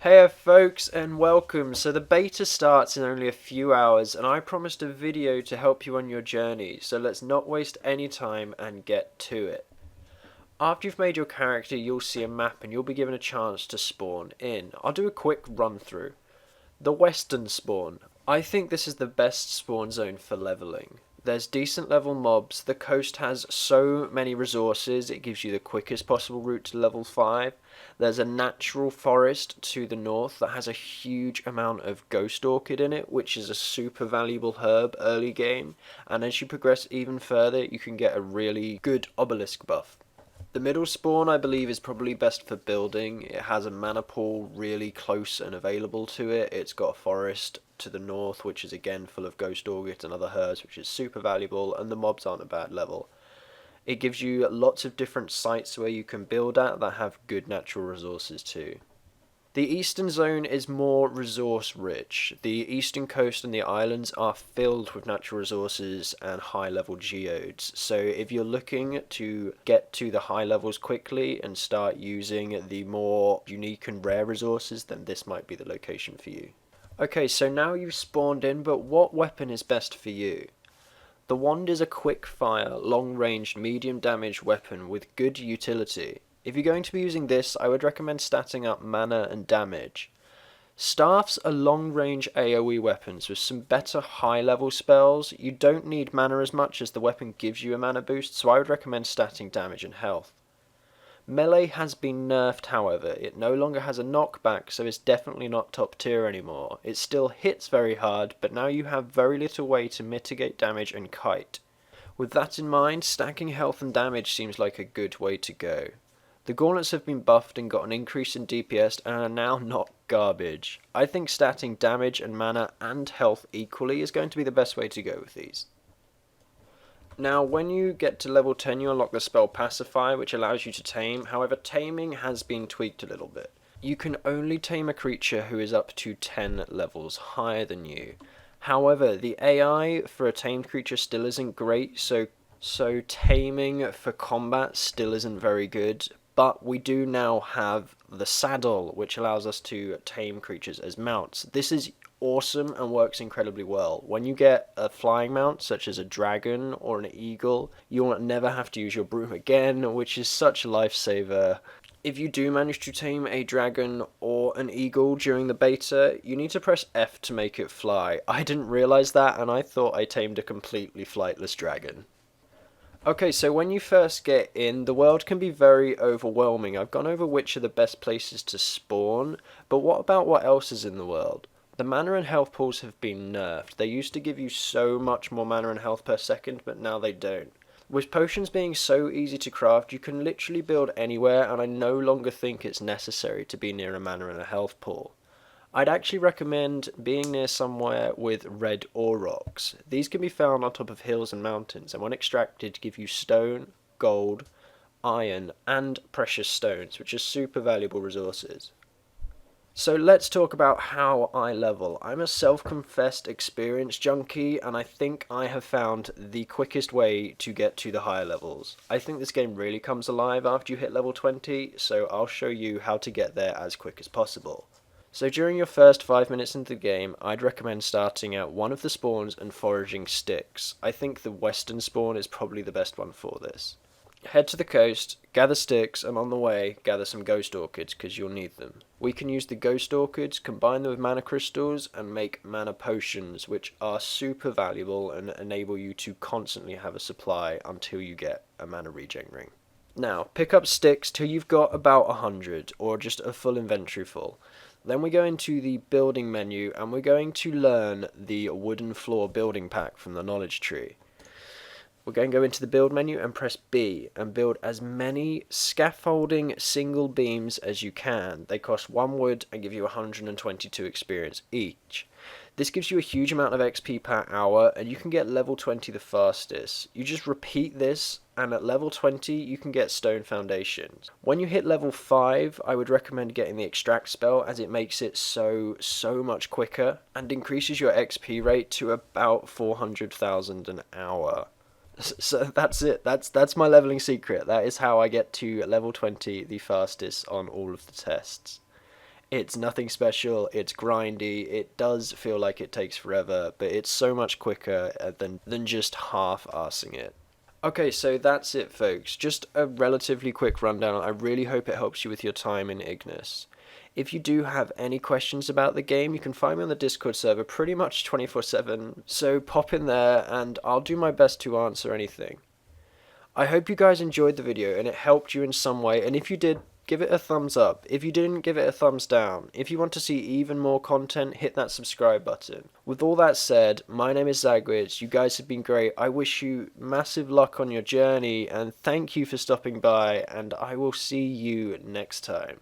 Hey folks and welcome. So the beta starts in only a few hours and I promised a video to help you on your journey, so let's not waste any time and get to it. After you've made your character, you'll see a map and you'll be given a chance to spawn in. I'll do a quick run through. The Western spawn. I think this is the best spawn zone for leveling. There's decent level mobs, the coast has so many resources, it gives you the quickest possible route to level 5. There's a natural forest to the north that has a huge amount of ghost orchid in it, which is a super valuable herb early game, and as you progress even further you can get a really good obelisk buff. The middle spawn, I believe, is probably best for building. It has a mana pool really close and available to it. It's got a forest to the north, which is again full of ghost orchids and other herbs, which is super valuable, and the mobs aren't a bad level. It gives you lots of different sites where you can build at that have good natural resources too. The eastern zone is more resource rich. The eastern coast and the islands are filled with natural resources and high level geodes. So if you're looking to get to the high levels quickly and start using the more unique and rare resources, then this might be the location for you. Okay, so now you've spawned in, but what weapon is best for you? The wand is a quick fire, long range, medium damage weapon with good utility. If you're going to be using this, I would recommend statting up mana and damage. Staffs are long-range AoE weapons with some better high-level spells. You don't need mana as much as the weapon gives you a mana boost, so I would recommend statting damage and health. Melee has been nerfed, however. It no longer has a knockback, so it's definitely not top tier anymore. It still hits very hard, but now you have very little way to mitigate damage and kite. With that in mind, stacking health and damage seems like a good way to go. The gauntlets have been buffed and got an increase in DPS and are now not garbage. I think statting damage and mana and health equally is going to be the best way to go with these. Now when you get to level 10 you unlock the spell Pacify, which allows you to tame. However, taming has been tweaked a little bit. You can only tame a creature who is up to 10 levels higher than you. However, the AI for a tamed creature still isn't great, so taming for combat still isn't very good. But we do now have the saddle, which allows us to tame creatures as mounts. This is awesome and works incredibly well. When you get a flying mount, such as a dragon or an eagle, you'll never have to use your broom again, which is such a lifesaver. If you do manage to tame a dragon or an eagle during the beta, you need to press F to make it fly. I didn't realise that, and I thought I tamed a completely flightless dragon. Okay, so when you first get in, the world can be very overwhelming. I've gone over which are the best places to spawn, but what about what else is in the world? The mana and health pools have been nerfed. They used to give you so much more mana and health per second, but now they don't. With potions being so easy to craft, you can literally build anywhere, and I no longer think it's necessary to be near a mana and a health pool. I'd actually recommend being near somewhere with red ore rocks. These can be found on top of hills and mountains, and when extracted give you stone, gold, iron, and precious stones, which are super valuable resources. So let's talk about how I level. I'm a self-confessed experience junkie, and I think I have found the quickest way to get to the higher levels. I think this game really comes alive after you hit level 20, so I'll show you how to get there as quick as possible. So during your first 5 minutes into the game, I'd recommend starting at one of the spawns and foraging sticks. I think the western spawn is probably the best one for this. Head to the coast, gather sticks, and on the way, gather some ghost orchids, because you'll need them. We can use the ghost orchids, combine them with mana crystals, and make mana potions, which are super valuable and enable you to constantly have a supply until you get a mana regen ring. Now, pick up sticks till you've got about 100, or just a full inventory full. Then we go into the building menu, and we're going to learn the wooden floor building pack from the knowledge tree. We're going to go into the build menu and press B and build as many scaffolding single beams as you can. They cost 1 wood and give you 122 experience each. This gives you a huge amount of XP per hour, and you can get level 20 the fastest. You just repeat this, and at level 20 you can get stone foundations. When you hit level 5, I would recommend getting the extract spell, as it makes it so much quicker and increases your XP rate to about 400,000 an hour. So that's it. That's my leveling secret. That is how I get to level 20 the fastest on all of the tests. It's nothing special, it's grindy, it does feel like it takes forever, but it's so much quicker than just half-arsing it. Okay, so that's it, folks. Just a relatively quick rundown. I really hope it helps you with your time in Ignis. If you do have any questions about the game, you can find me on the Discord server pretty much 24/7, so pop in there and I'll do my best to answer anything. I hope you guys enjoyed the video and it helped you in some way, and if you did, give it a thumbs up. If you didn't, give it a thumbs down. If you want to see even more content, hit that subscribe button. With all that said, my name is Zagwitz. You guys have been great. I wish you massive luck on your journey, and thank you for stopping by, and I will see you next time.